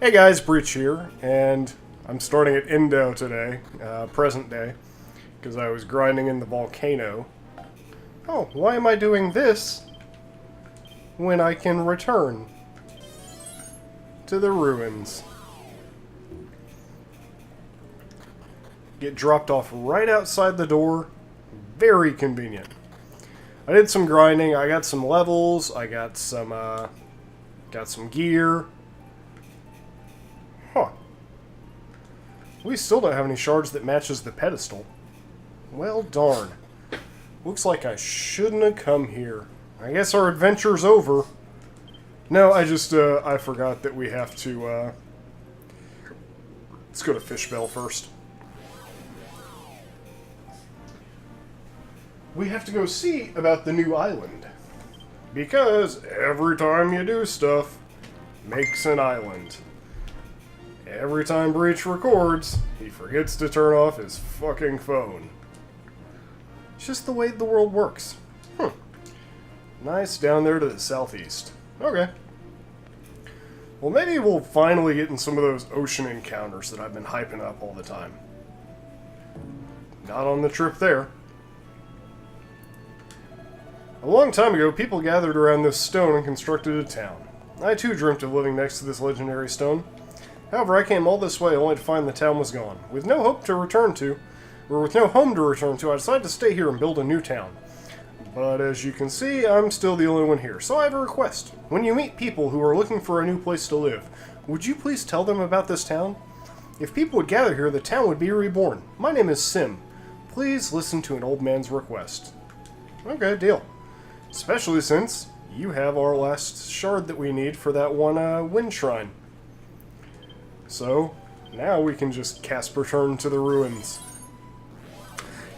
Hey guys, Breach here, and I'm starting at Indo today, present day, because I was grinding in the volcano. Oh, why am I doing this when I can return to the ruins? Get dropped off right outside the door. Very convenient. I did some grinding, I got some levels, I got some gear. Huh. We still don't have any shards that matches the pedestal. Well, darn. Looks like I shouldn't have come here. I guess our adventure's over. No, I forgot that we have to, let's go to Fishbell first. We have to go see about the new island. Because every time you do stuff, makes an island. Every time Breach records, he forgets to turn off his fucking phone. It's just the way the world works. Nice down there to the southeast. Okay. Well, maybe we'll finally get in some of those ocean encounters that I've been hyping up all the time. Not on the trip there. A long time ago, people gathered around this stone and constructed a town. I too dreamt of living next to this legendary stone. However, I came all this way only to find the town was gone. With no home to return to, I decided to stay here and build a new town. But as you can see, I'm still the only one here, so I have a request. When you meet people who are looking for a new place to live, would you please tell them about this town? If people would gather here, the town would be reborn. My name is Sim. Please listen to an old man's request. Okay, deal. Especially since you have our last shard that we need for that one wind shrine. So, now we can just cast Return to the Ruins.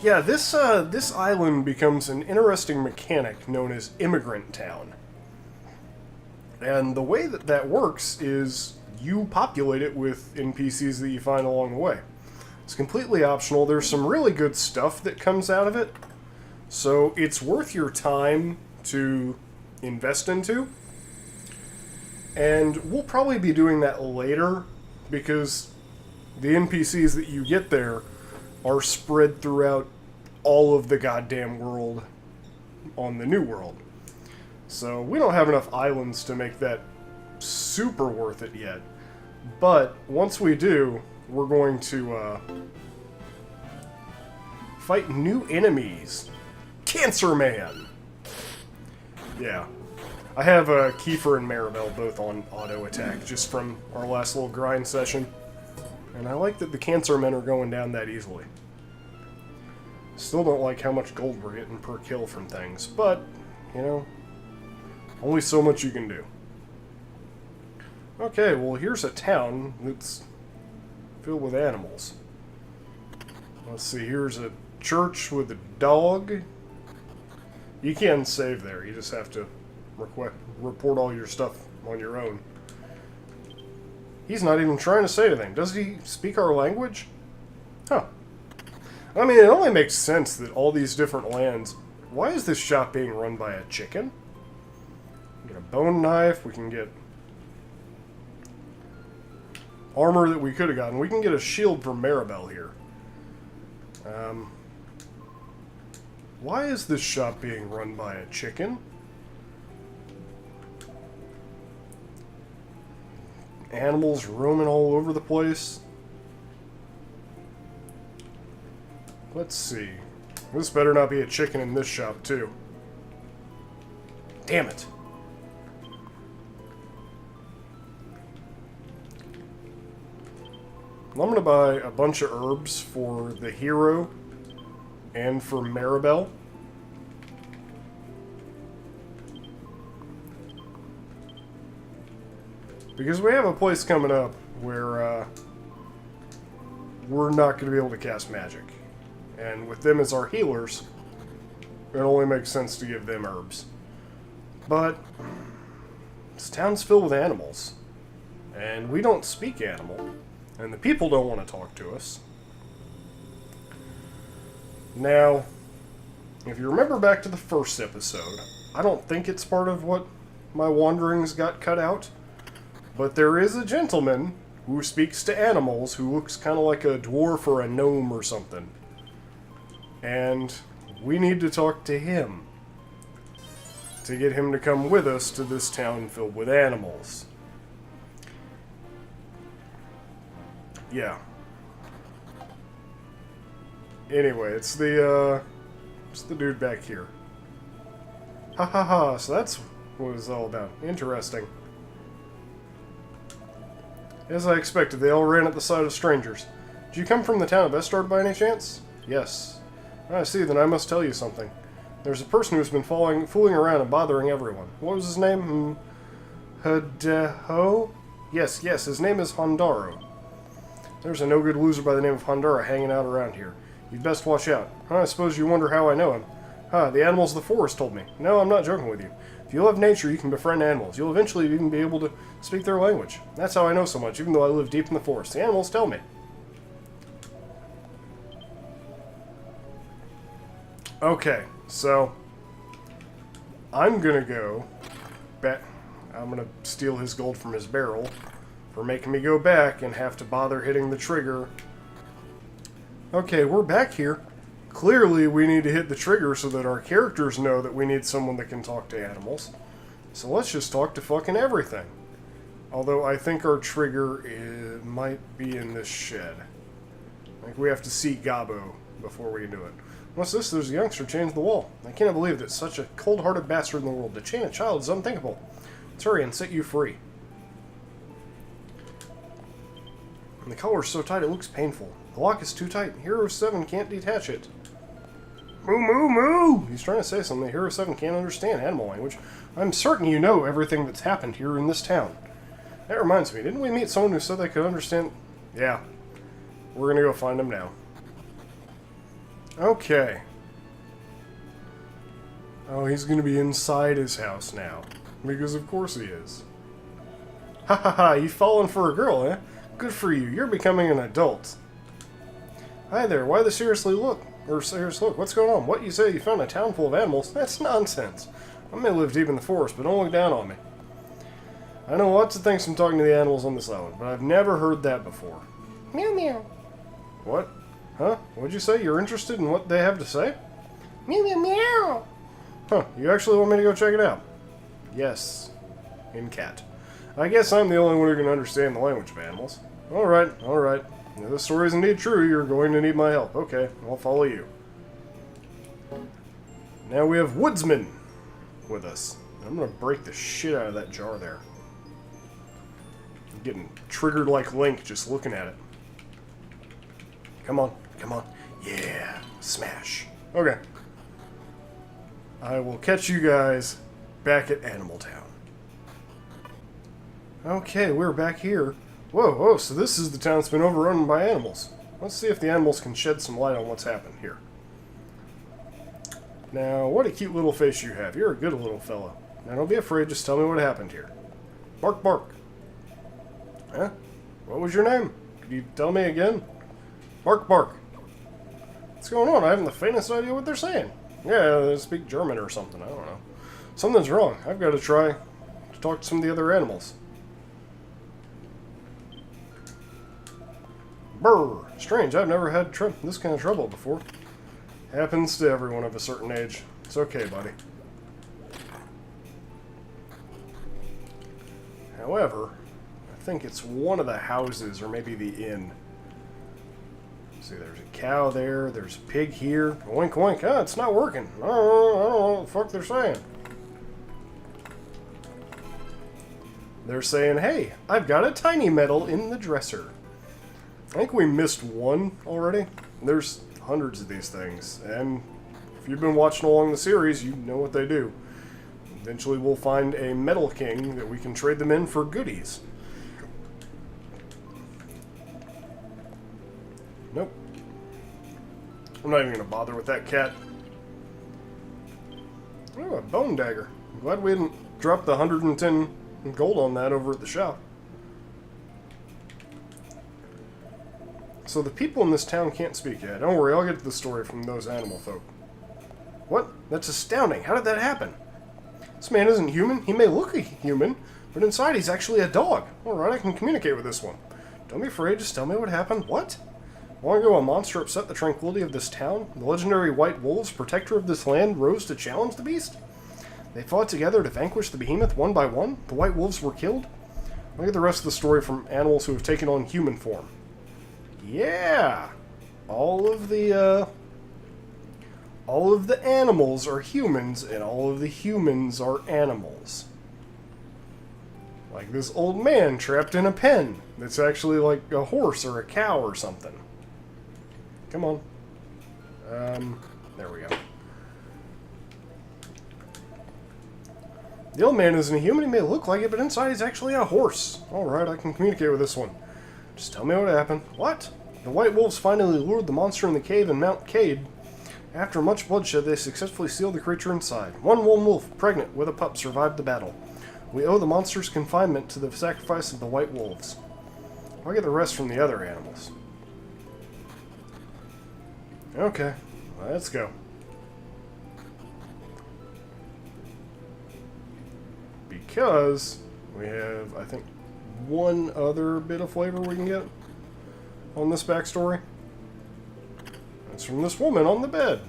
Yeah, this island becomes an interesting mechanic known as Immigrant Town. And the way that that works is you populate it with NPCs that you find along the way. It's completely optional. There's some really good stuff that comes out of it. So it's worth your time to invest into. And we'll probably be doing that later, because the NPCs that you get there are spread throughout all of the goddamn world on the new world. So we don't have enough islands to make that super worth it yet. But once we do, we're going to fight new enemies. Cancer Man! Yeah. I have Kiefer and Maribel both on auto attack, just from our last little grind session. And I like that the Cancer Men are going down that easily. Still don't like how much gold we're getting per kill from things, but, you know, only so much you can do. Okay, well here's a town that's filled with animals. Let's see, here's a church with a dog. You can save there, you just have to report all your stuff on your own. He's not even trying to say anything. Does he speak our language? Huh. I mean, it only makes sense that all these different lands... Why is this shop being run by a chicken? We can get a bone knife, we can get armor that we could have gotten. We can get a shield from Maribel here. Why is this shop being run by a chicken? Animals roaming all over the place. Let's see. This better not be a chicken in this shop, too. Damn it. I'm going to buy a bunch of herbs for the hero and for Maribel. Because we have a place coming up where we're not going to be able to cast magic. And with them as our healers, it only makes sense to give them herbs. But this town's filled with animals. And we don't speak animal. And the people don't want to talk to us. Now, if you remember back to the first episode, I don't think it's part of what my wanderings got cut out, But there is a gentleman who speaks to animals who looks kind of like a dwarf or a gnome or something. And we need to talk to him to get him to come with us to this town filled with animals. Yeah. Anyway, it's the dude back here. Ha ha ha, so that's what it's all about. Interesting. As I expected, they all ran at the sight of strangers. Did you come from the town of Estard by any chance? Yes. I see, then I must tell you something. There's a person who's been fooling around and bothering everyone. What was his name? Hadeho? Yes, his name is Hondaro. There's a no-good loser by the name of Hondaro hanging out around here. You'd best watch out. I suppose you wonder how I know him. The animals of the forest told me. No, I'm not joking with you. If you love nature, you can befriend animals. You'll eventually even be able to speak their language. That's how I know so much, even though I live deep in the forest. The animals tell me. Okay, so I'm gonna go back. I'm gonna steal his gold from his barrel for making me go back and have to bother hitting the trigger. Okay, we're back here. Clearly, we need to hit the trigger so that our characters know that we need someone that can talk to animals. So let's just talk to fucking everything. Although I think our trigger might be in this shed. I think we have to see Gabo before we can do it. What's this? There's a youngster chained to the wall. I cannot believe that such a cold-hearted bastard in the world. To chain a child is unthinkable. Let's hurry and set you free. And the collar is so tight it looks painful. The lock is too tight. Hero 7 can't detach it. Moo moo moo! He's trying to say something. Hero 7 can't understand animal language. I'm certain you know everything that's happened here in this town. That reminds me, didn't we meet someone who said they could understand? Yeah. We're gonna go find him now. Okay. Oh, he's gonna be inside his house now. Because of course he is. Ha ha ha, you've fallen for a girl, eh? Good for you. You're becoming an adult. Hi there, why the serious look? What's going on? What, you say you found a town full of animals? That's nonsense. I may live deep in the forest, but don't look down on me. I know lots of things from talking to the animals on this island, but I've never heard that before. Meow meow. What? Huh? What'd you say? You're interested in what they have to say? Meow meow meow. Huh, you actually want me to go check it out? Yes. In cat. I guess I'm the only one who can understand the language of animals. Alright. If this story is indeed true, you're going to need my help. Okay, I'll follow you. Now we have Woodsman with us. I'm going to break the shit out of that jar there. I'm getting triggered like Link just looking at it. Come on. Yeah, smash. Okay. I will catch you guys back at Animal Town. Okay, we're back here. Whoa, so this is the town that's been overrun by animals. Let's see if the animals can shed some light on what's happened here. Now, what a cute little face you have. You're a good little fella. Now, don't be afraid, just tell me what happened here. Bark, bark. Huh? What was your name? Could you tell me again? Bark, bark. What's going on? I haven't the faintest idea what they're saying. Yeah, they speak German or something. I don't know. Something's wrong. I've got to try to talk to some of the other animals. Brr! Strange, I've never had this kind of trouble before. Happens to everyone of a certain age. It's okay, buddy. However, I think it's one of the houses, or maybe the inn. See, there's a cow there, there's a pig here. Oink, oink. Ah, it's not working. I don't know what the fuck they're saying. They're saying, hey, I've got a tiny medal in the dresser. I think we missed one already. There's hundreds of these things, and if you've been watching along the series, you know what they do. Eventually we'll find a Metal King that we can trade them in for goodies. Nope. I'm not even going to bother with that cat. Oh, a bone dagger. I'm glad we didn't drop the 110 gold on that over at the shop. So the people in this town can't speak yet. Don't worry, I'll get to the story from those animal folk. What? That's astounding. How did that happen? This man isn't human. He may look a human, But inside he's actually a dog. Alright, I can communicate with this one. Don't be afraid, just tell me what happened. What? Long ago, a monster upset the tranquility of this town. The legendary White Wolves, protector of this land, rose to challenge the beast. They fought together to vanquish the behemoth one by one. The White Wolves were killed. Look at the rest of the story from animals who have taken on human form. Yeah! All of the animals are humans, and all of the humans are animals. Like this old man trapped in a pen that's actually like a horse or a cow or something. Come on. There we go. The old man isn't a human, he may look like it, but inside he's actually a horse. Alright, I can communicate with this one. Just tell me what happened. What? The White Wolves finally lured the monster in the cave in Mount Cade. After much bloodshed, they successfully sealed the creature inside. One lone wolf, pregnant with a pup, survived the battle. We owe the monster's confinement to the sacrifice of the White Wolves. I'll get the rest from the other animals. Okay, let's go. Because we have, I think, one other bit of flavor we can get on this backstory. It's from this woman on the bed.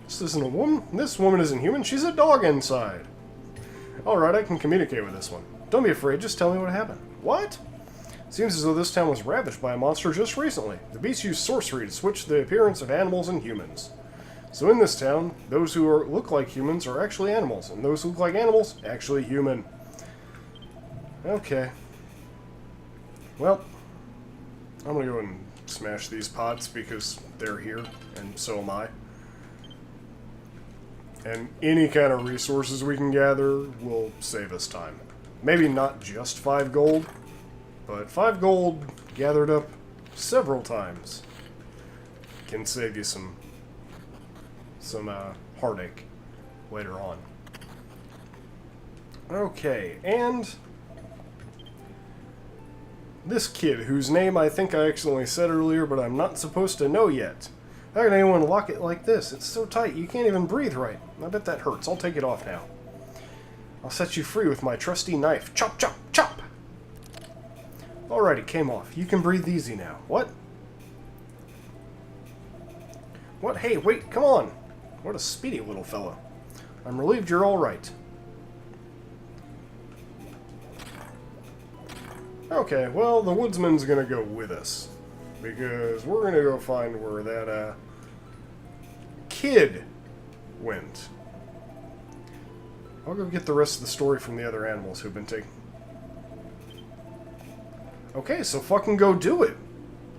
This isn't a woman. This woman isn't human. She's a dog inside. Alright, I can communicate with this one. Don't be afraid, just tell me what happened. What? Seems as though this town was ravaged by a monster just recently. The beast used sorcery to switch the appearance of animals and humans. So in this town, those who look like humans are actually animals, and those who look like animals, actually human. Okay. Well, I'm gonna go and smash these pots because they're here, and so am I. And any kind of resources we can gather will save us time. Maybe not just 5 gold, but 5 gold gathered up several times can save you some heartache later on. Okay, and this kid, whose name I think I accidentally said earlier, but I'm not supposed to know yet. How can anyone lock it like this? It's so tight, you can't even breathe right. I bet that hurts. I'll take it off now. I'll set you free with my trusty knife. Chop, chop, chop! Alright, it came off. You can breathe easy now. What? What? Hey, wait, come on! What a speedy little fellow. I'm relieved you're alright. Okay, well, the woodsman's gonna go with us. Because we're gonna go find where that, kid went. I'll go get the rest of the story from the other animals who've been taken. Okay, so fucking go do it.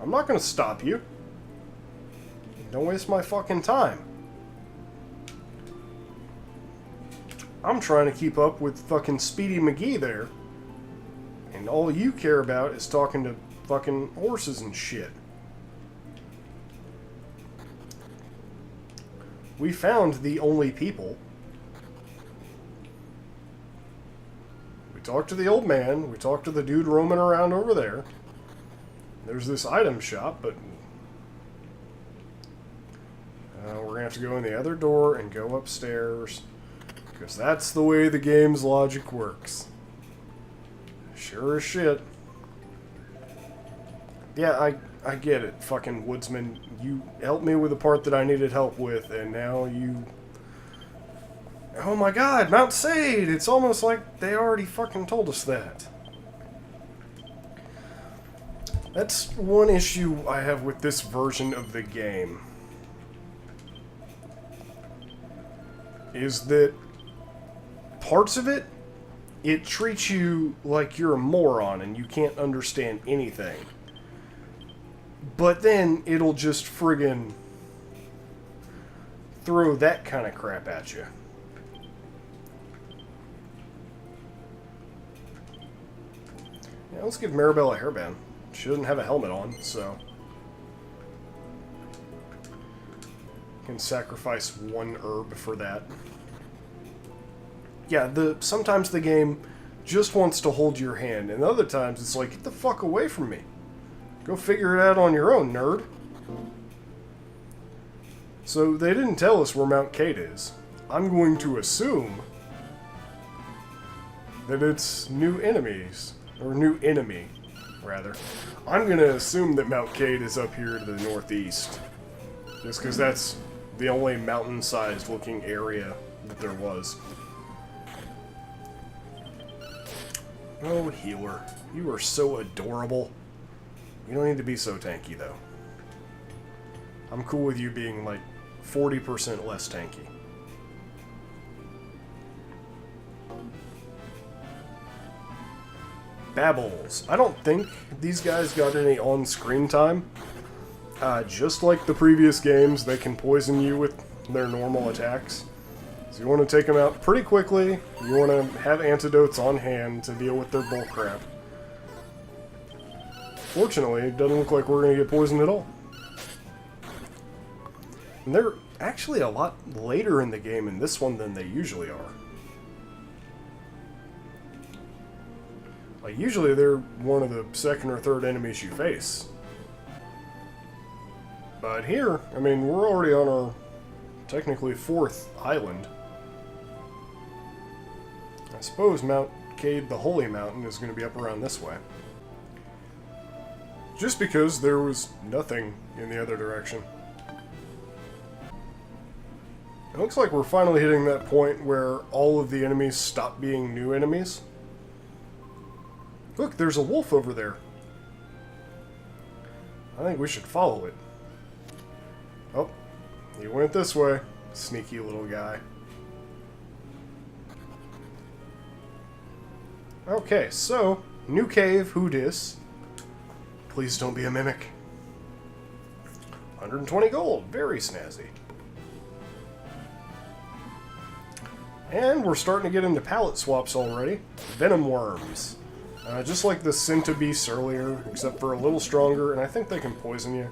I'm not gonna stop you. Don't waste my fucking time. I'm trying to keep up with fucking Speedy McGee there. And all you care about is talking to fucking horses and shit. We found the only people. We talked to the old man. We talked to the dude roaming around over there. There's this item shop, but we're going to have to go in the other door and go upstairs. Because that's the way the game's logic works. Sure as shit. Yeah, I get it, fucking woodsman. You helped me with the part that I needed help with, and now you... Oh my god, Mount Sade! It's almost like they already fucking told us that. That's one issue I have with this version of the game. Is that parts of it, it treats you like you're a moron and you can't understand anything. But then it'll just friggin' throw that kind of crap at you. Yeah, let's give Maribel a hairband. She doesn't have a helmet on, so... Can sacrifice 1 herb for that. Yeah, sometimes the game just wants to hold your hand, and other times it's like, get the fuck away from me. Go figure it out on your own, nerd. So, they didn't tell us where Mount Cade is. I'm going to assume that it's new enemies, or new enemy, rather. I'm gonna assume that Mount Cade is up here to the northeast, just because that's the only mountain-sized looking area that there was. Oh, healer. You are so adorable. You don't need to be so tanky, though. I'm cool with you being, like, 40% less tanky. Babbles. I don't think these guys got any on-screen time. Just like the previous games, they can poison you with their normal attacks. So you want to take them out pretty quickly. You want to have antidotes on hand to deal with their bullcrap. Fortunately, it doesn't look like we're going to get poisoned at all. And they're actually a lot later in the game in this one than they usually are. Like, usually they're one of the second or third enemies you face. But here, I mean, we're already on our technically fourth island. I suppose Mount Cade, the Holy Mountain, is going to be up around this way. Just because there was nothing in the other direction. It looks like we're finally hitting that point where all of the enemies stop being new enemies. Look, there's a wolf over there. I think we should follow it. Oh, he went this way. Sneaky little guy. Okay, so, new cave, who dis? Please don't be a mimic. 120 gold, very snazzy. And we're starting to get into palette swaps already. Venom worms. Just like the Centibeasts earlier, except for a little stronger, and I think they can poison you.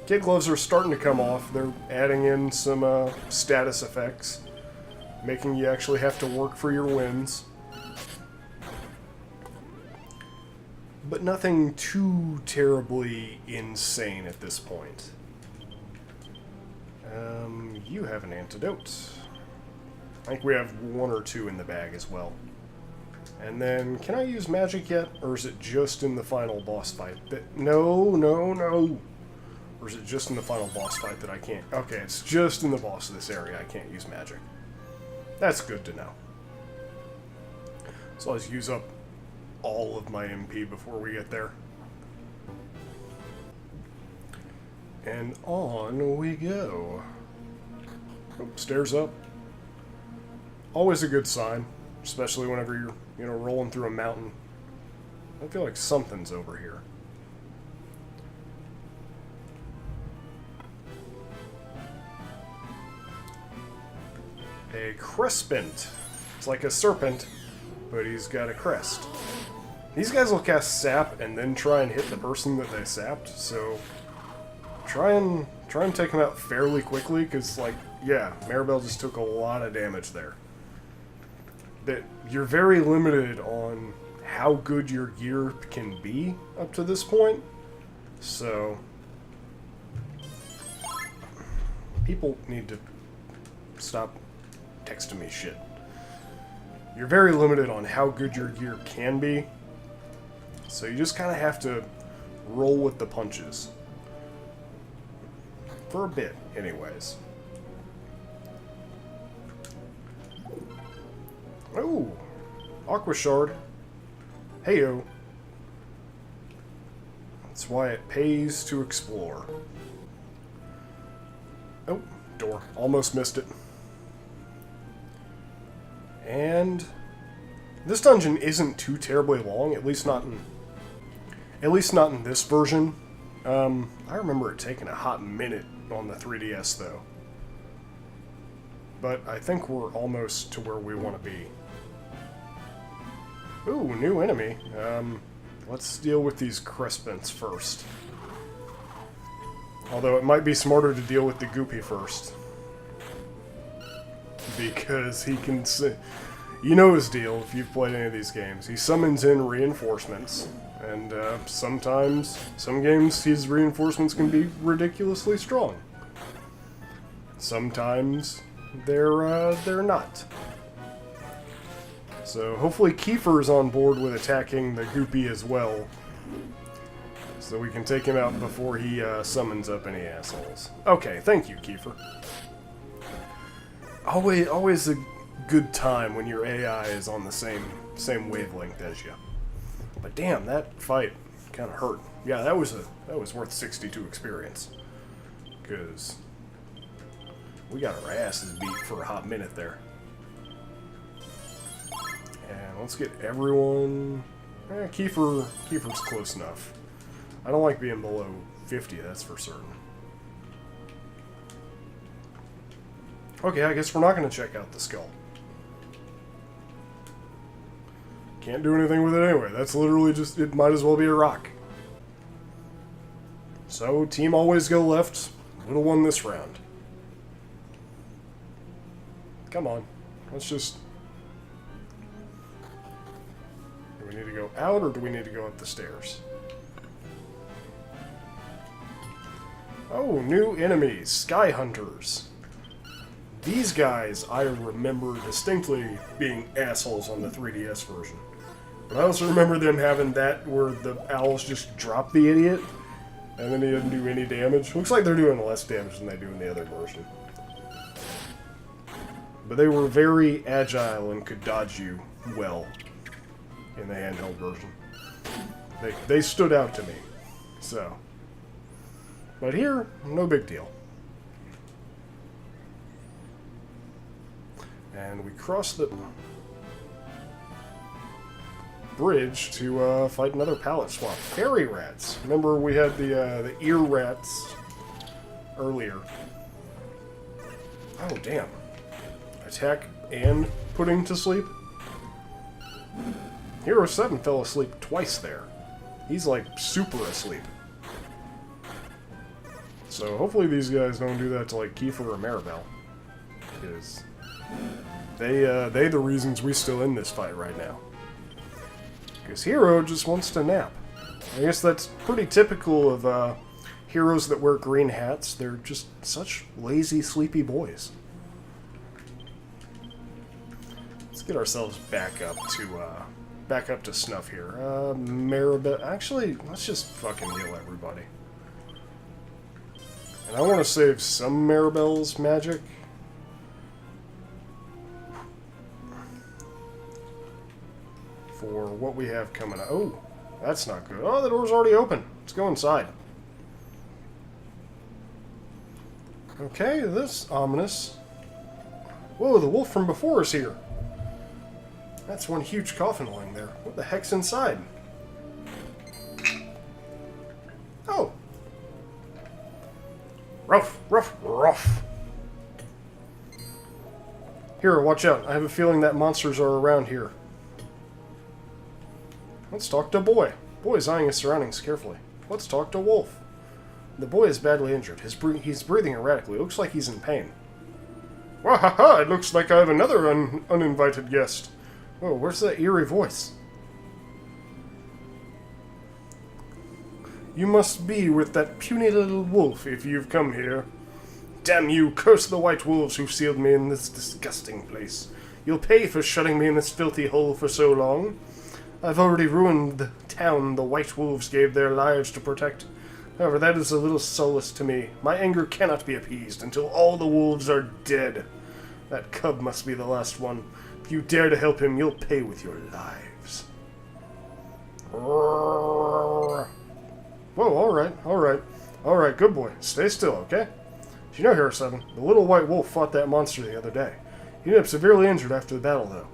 Kid gloves are starting to come off. They're adding in some status effects, making you actually have to work for your wins. But nothing too terribly insane at this point. You have an antidote. I think we have one or two in the bag as well. And then, can I use magic yet? Or is it just in the final boss fight? No. Or is it just in the final boss fight that I can't? Okay, it's just in the boss of this area I can't use magic. That's good to know. So let's use up all of my MP before we get there. And on we go. Oh, stairs up. Always a good sign, especially whenever you're, rolling through a mountain. I feel like something's over here. A crespent. It's like a serpent, but he's got a crest. These guys will cast sap and then try and hit the person that they sapped, so try and take them out fairly quickly, because, like, yeah, Maribel just took a lot of damage there. That you're very limited on how good your gear can be up to this point, so people need to stop texting me shit. You're very limited on how good your gear can be, so you just kind of have to roll with the punches. For a bit, anyways. Oh! Aqua Shard. Heyo. That's why it pays to explore. Oh, door. Almost missed it. And this dungeon isn't too terribly long, at least not in this version. I remember it taking a hot minute on the 3DS though. But I think we're almost to where we want to be. Ooh, new enemy. Let's deal with these crespents first. Although it might be smarter to deal with the Goopy first. Because he can... You know his deal if you've played any of these games. He summons in reinforcements. And sometimes, some games, his reinforcements can be ridiculously strong. Sometimes, they're not. So hopefully Kiefer's on board with attacking the Goopy as well. So we can take him out before he summons up any assholes. Okay, thank you, Kiefer. Always a good time when your AI is on the same wavelength as you. But damn, that fight kind of hurt. Yeah, that was worth 62 experience. Because we got our asses beat for a hot minute there. And let's get everyone... Kiefer's close enough. I don't like being below 50, that's for certain. Okay, I guess we're not going to check out the skull. Can't do anything with it anyway. That's literally just... It might as well be a rock. So, team always go left. Little one this round. Come on. Let's just... Do we need to go out or do we need to go up the stairs? Oh, new enemies. Sky Hunters. These guys I remember distinctly being assholes on the 3DS version. But I also remember them having that where the owls just drop the idiot and then he didn't do any damage. Looks like they're doing less damage than they do in the other version. But they were very agile and could dodge you well in the handheld version. They stood out to me. So. But here, no big deal. And we cross the bridge to fight another pallet swap. Fairy rats. Remember we had the ear rats earlier. Oh, damn. Attack and putting to sleep? Hero 7 fell asleep twice there. He's like super asleep. So hopefully these guys don't do that to like Kiefer or Maribel. Because they the reasons we still in this fight right now. Because Hero just wants to nap. I guess that's pretty typical of heroes that wear green hats. They're just such lazy, sleepy boys. Let's get ourselves back up to snuff here. Maribel. Actually, let's just fucking heal everybody. And I want to save some Maribel's magic. For what we have coming up. Oh, that's not good. Oh, the door's already open. Let's go inside. Okay, this ominous. Whoa, the wolf from before is here. That's one huge coffin lying there. What the heck's inside? Oh. Ruff, ruff, ruff. Here, watch out. I have a feeling that monsters are around here. Let's talk to Boy. Boy's eyeing his surroundings carefully. Let's talk to Wolf. The boy is badly injured. He's breathing erratically. Looks like he's in pain. Wahaha! It looks like I have another uninvited guest. Oh, where's that eerie voice? You must be with that puny little wolf if you've come here. Damn you! Curse the white wolves who sealed me in this disgusting place. You'll pay for shutting me in this filthy hole for so long. I've already ruined the town the white wolves gave their lives to protect. However, that is a little solace to me. My anger cannot be appeased until all the wolves are dead. That cub must be the last one. If you dare to help him, you'll pay with your lives. Whoa, alright, good boy. Stay still, okay? You know, Hero 7, the little white wolf fought that monster the other day. He ended up severely injured after the battle, though.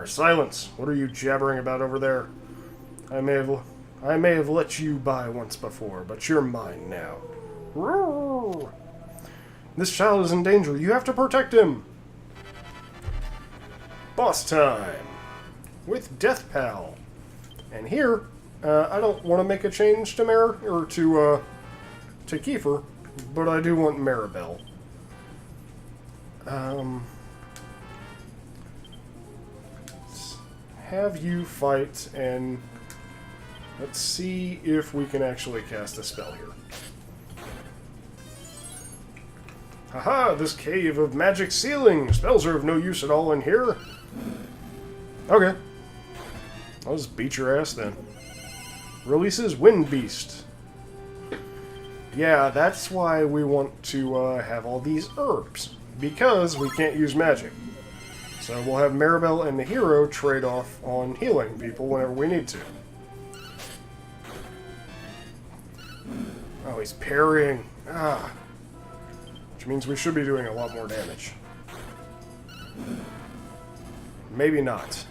Silence! What are you jabbering about over there? I may have let you by once before, but you're mine now. Roar. This child is in danger. You have to protect him! Boss time! With Death Pal. And here, I don't want to make a change to to Kiefer, but I do want Maribel. Have you fight, and let's see if we can actually cast a spell here. Haha, this cave of magic ceiling! Spells are of no use at all in here. Okay. I'll just beat your ass then. Releases Wind Beast. Yeah, that's why we want to have all these herbs. Because we can't use magic. So we'll have Maribel and the hero trade off on healing people whenever we need to. Oh, he's parrying. Ah. Which means we should be doing a lot more damage. Maybe not.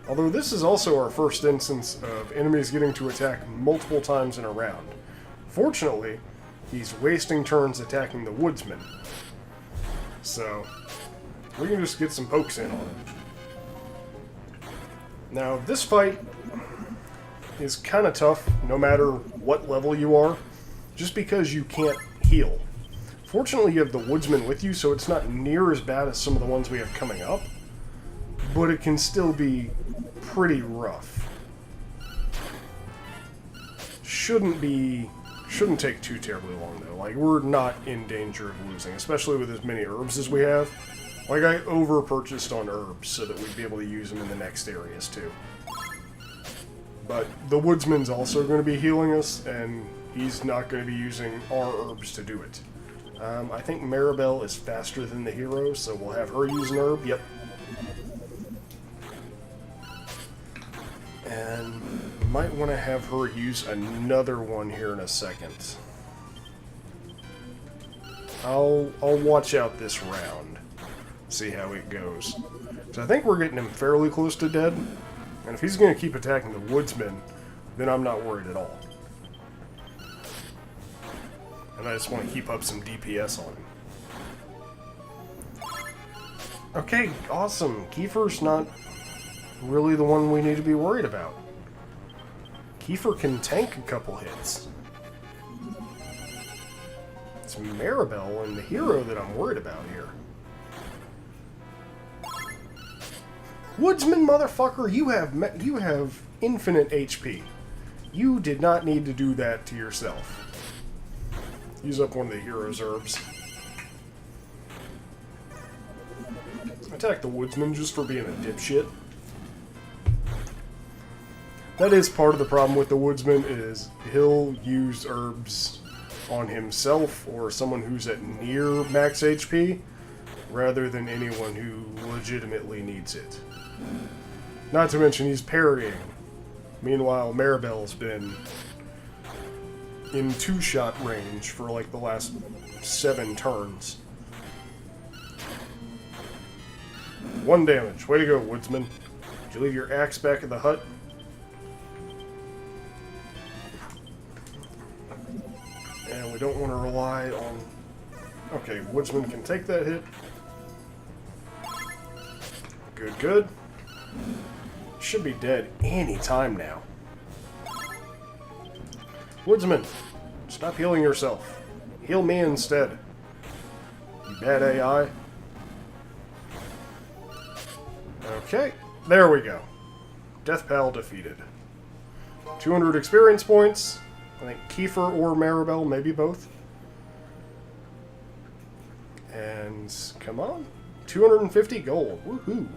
Although this is also our first instance of enemies getting to attack multiple times in a round. Fortunately, he's wasting turns attacking the woodsman. So, we can just get some pokes in on him. Now, this fight is kind of tough no matter what level you are, just because you can't heal. Fortunately, you have the woodsman with you, so it's not near as bad as some of the ones we have coming up, but it can still be pretty rough. Shouldn't take too terribly long, though. Like, we're not in danger of losing, especially with as many herbs as we have. Like, I over-purchased on herbs so that we'd be able to use them in the next areas, too. But the woodsman's also going to be healing us, and he's not going to be using our herbs to do it. I think Maribel is faster than the hero, so we'll have her use an herb. Yep. And might want to have her use another one here in a second. I'll watch out this round. See how it goes. So I think we're getting him fairly close to dead. And if he's going to keep attacking the woodsman, then I'm not worried at all. And I just want to keep up some DPS on him. Okay, awesome. Kiefer's not really the one we need to be worried about. Kiefer can tank a couple hits. It's Maribel and the hero that I'm worried about here. Woodsman motherfucker, you have infinite HP. You did not need to do that to yourself. Use up one of the hero's herbs. Attack the woodsman just for being a dipshit. That is part of the problem with the woodsman, is he'll use herbs on himself or someone who's at near max HP, rather than anyone who legitimately needs it. Not to mention he's parrying. Meanwhile, Maribel's been in two-shot range for like the last 7 turns. 1 damage. Way to go, woodsman. Did you leave your axe back at the hut? And we don't want to rely on... Okay, woodsman can take that hit. Good, good. Should be dead any time now. Woodsman, stop healing yourself. Heal me instead. You bad AI. Okay, there we go. Death Pal defeated. 200 experience points. I think Kiefer or Maribel, maybe both. And, come on. 250 gold. Woohoo.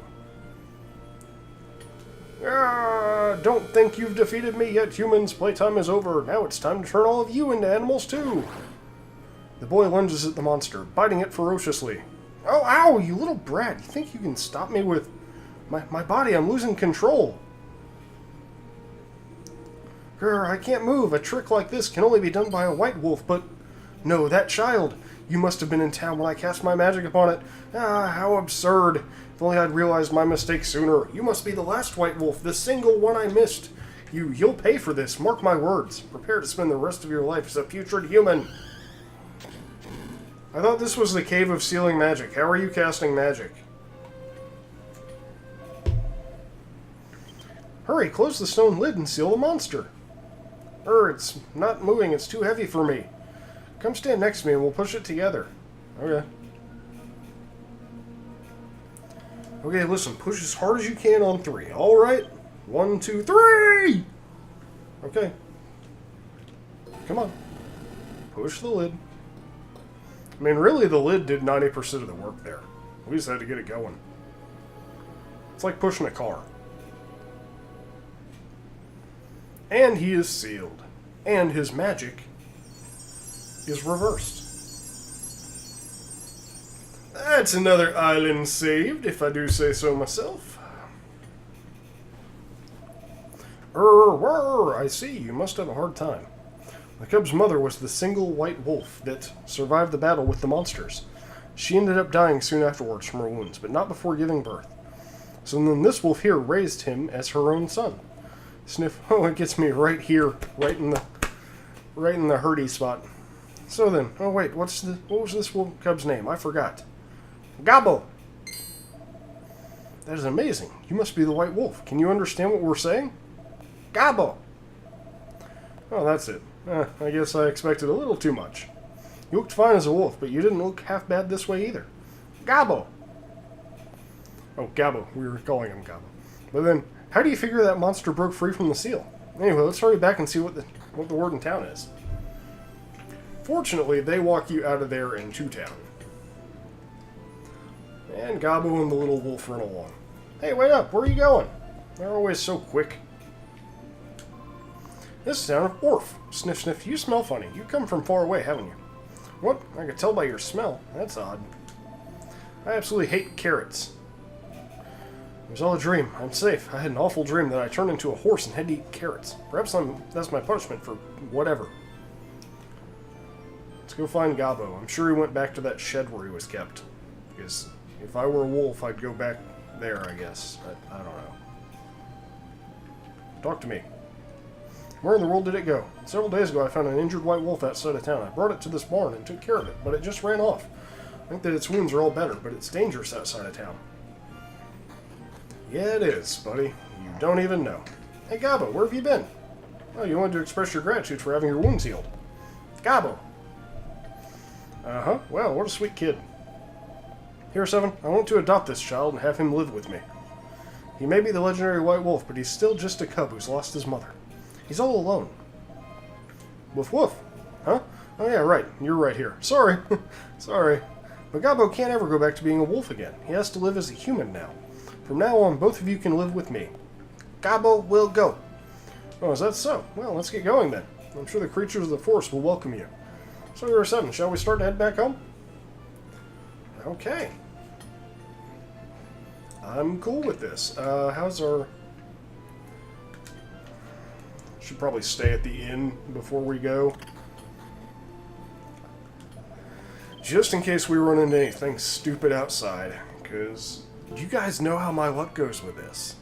Don't think you've defeated me yet, humans. Playtime is over. Now it's time to turn all of you into animals, too. The boy lunges at the monster, biting it ferociously. Oh, ow, you little brat. You think you can stop me with my body? I'm losing control. I can't move. A trick like this can only be done by a white wolf, but... No, that child. You must have been in town when I cast my magic upon it. Ah, how absurd. If only I'd realized my mistake sooner. You must be the last white wolf, the single one I missed. You'll pay for this, mark my words. Prepare to spend the rest of your life as a putrid human. I thought this was the Cave of Sealing Magic. How are you casting magic? Hurry, close the stone lid and seal the monster. It's not moving. It's too heavy for me. Come stand next to me and we'll push it together. Okay. Okay, listen. Push as hard as you can on 3. All right? 1, 2, 3! Okay. Come on. Push the lid. I mean, really, the lid did 90% of the work there. We just had to get it going. It's like pushing a car. And he is sealed. And his magic is reversed. That's another island saved, if I do say so myself. I see, you must have a hard time. The cub's mother was the single white wolf that survived the battle with the monsters. She ended up dying soon afterwards from her wounds, but not before giving birth. So then this wolf here raised him as her own son. Sniff, oh, it gets me right here, right in the hurty spot. So then, oh wait, what was this wolf cub's name? I forgot. Gobbo! That is amazing. You must be the white wolf. Can you understand what we're saying? Gobbo! Oh, that's it. I guess I expected a little too much. You looked fine as a wolf, but you didn't look half bad this way either. Gobbo! Oh, Gobbo. We were calling him Gobbo. But then, how do you figure that monster broke free from the seal? Anyway, let's hurry back and see what the word in town is. Fortunately, they walk you out of there into town. And Gobbo and the little wolf run along. Hey, wait up! Where are you going? They're always so quick. This is the town of Orf. Sniff, sniff, you smell funny. You come from far away, haven't you? What? I could tell by your smell. That's odd. I absolutely hate carrots. It was all a dream. I'm safe. I had an awful dream that I turned into a horse and had to eat carrots. Perhaps that's my punishment for whatever. Let's go find Gobbo. I'm sure he went back to that shed where he was kept. Because if I were a wolf, I'd go back there, I guess. I don't know. Talk to me. Where in the world did it go? Several days ago I found an injured white wolf outside of town. I brought it to this barn and took care of it, but it just ran off. I think that its wounds are all better, but it's dangerous outside of town. Yeah, it is, buddy. You don't even know. Hey, Gobbo, where have you been? Oh, you wanted to express your gratitude for having your wounds healed. Gobbo! Uh-huh. Well, what a sweet kid. Here, Seven, I want to adopt this child and have him live with me. He may be the legendary white wolf, but he's still just a cub who's lost his mother. He's all alone. Woof woof. Huh? Oh yeah, right. You're right here. Sorry. Sorry. But Gobbo can't ever go back to being a wolf again. He has to live as a human now. From now on, both of you can live with me. Gobbo will go. Oh, is that so? Well, let's get going then. I'm sure the creatures of the forest will welcome you. So you're 7. Shall we start to head back home? Okay. I'm cool with this. How's our... Should probably stay at the inn before we go. Just in case we run into anything stupid outside. Because you guys know how my luck goes with this.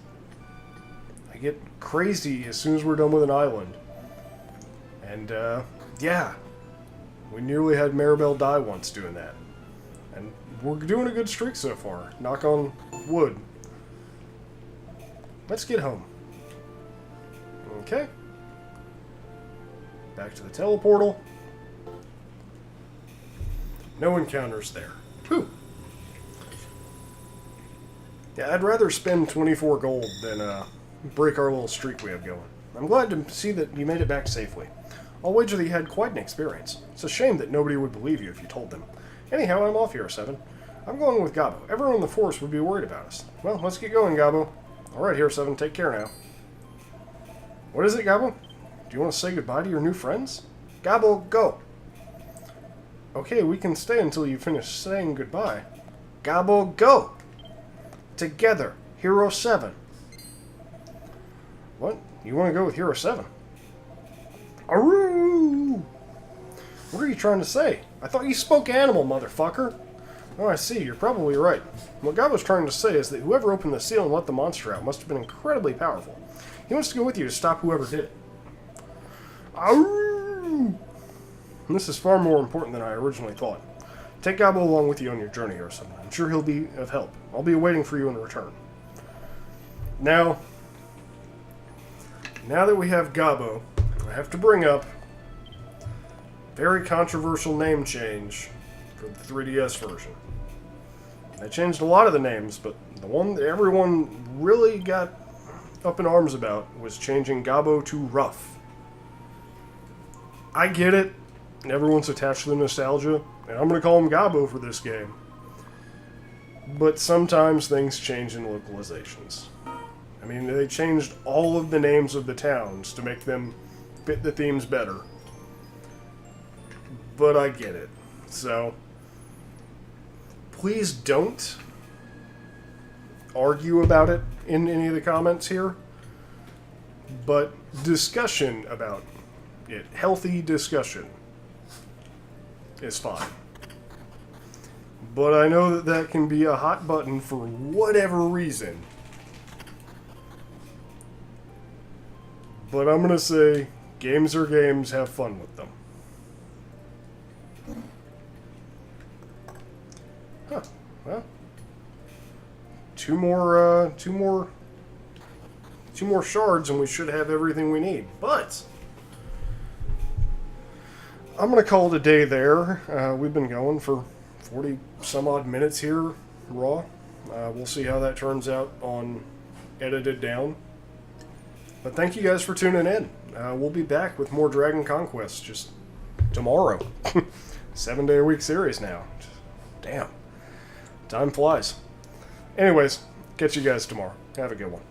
I get crazy as soon as we're done with an island. And, yeah. We nearly had Maribel die once doing that. And we're doing a good streak so far. Knock on wood. Let's get home. Okay. Back to the teleportal. No encounters there. Whew. Yeah, I'd rather spend 24 gold than break our little streak we have going. I'm glad to see that you made it back safely. I'll wager that you had quite an experience. It's a shame that nobody would believe you if you told them. Anyhow, I'm off here, 7. I'm going with Gobbo. Everyone in the forest would be worried about us. Well, let's get going, Gobbo. Alright, here, 7. Take care now. What is it, Gobbo? Do you want to say goodbye to your new friends? Gobbo, go! Okay, we can stay until you finish saying goodbye. Gobbo, go! Together, Hero 7. What? You want to go with Hero 7? Aroo! What are you trying to say? I thought you spoke animal, motherfucker! Oh, I see. You're probably right. What Gobbo's trying to say is that whoever opened the seal and let the monster out must have been incredibly powerful. He wants to go with you to stop whoever did it. Aroo! And this is far more important than I originally thought. Take Gobbo along with you on your journey or something. I'm sure he'll be of help. I'll be waiting for you in return. Now that we have Gobbo, I have to bring up a very controversial name change for the 3DS version. They changed a lot of the names, but the one that everyone really got up in arms about was changing Gobbo to Rough. I get it. Everyone's attached to the nostalgia, and I'm going to call him Gobbo for this game. But sometimes things change in localizations. I mean, they changed all of the names of the towns to make them fit the themes better. But I get it. So, please don't argue about it in any of the comments here. But discussion about it, healthy discussion, is fine. But I know that that can be a hot button for whatever reason. But I'm going to say, games are games, have fun with them. Huh. Well, two more shards and we should have everything we need. But I'm going to call it a day there. We've been going for 40 some odd minutes here, raw. We'll see how that turns out on edited down. But thank you guys for tuning in. We'll be back with more Dragon Conquest just tomorrow. 7-day-a-week series now. Damn. Time flies. Anyways, catch you guys tomorrow. Have a good one.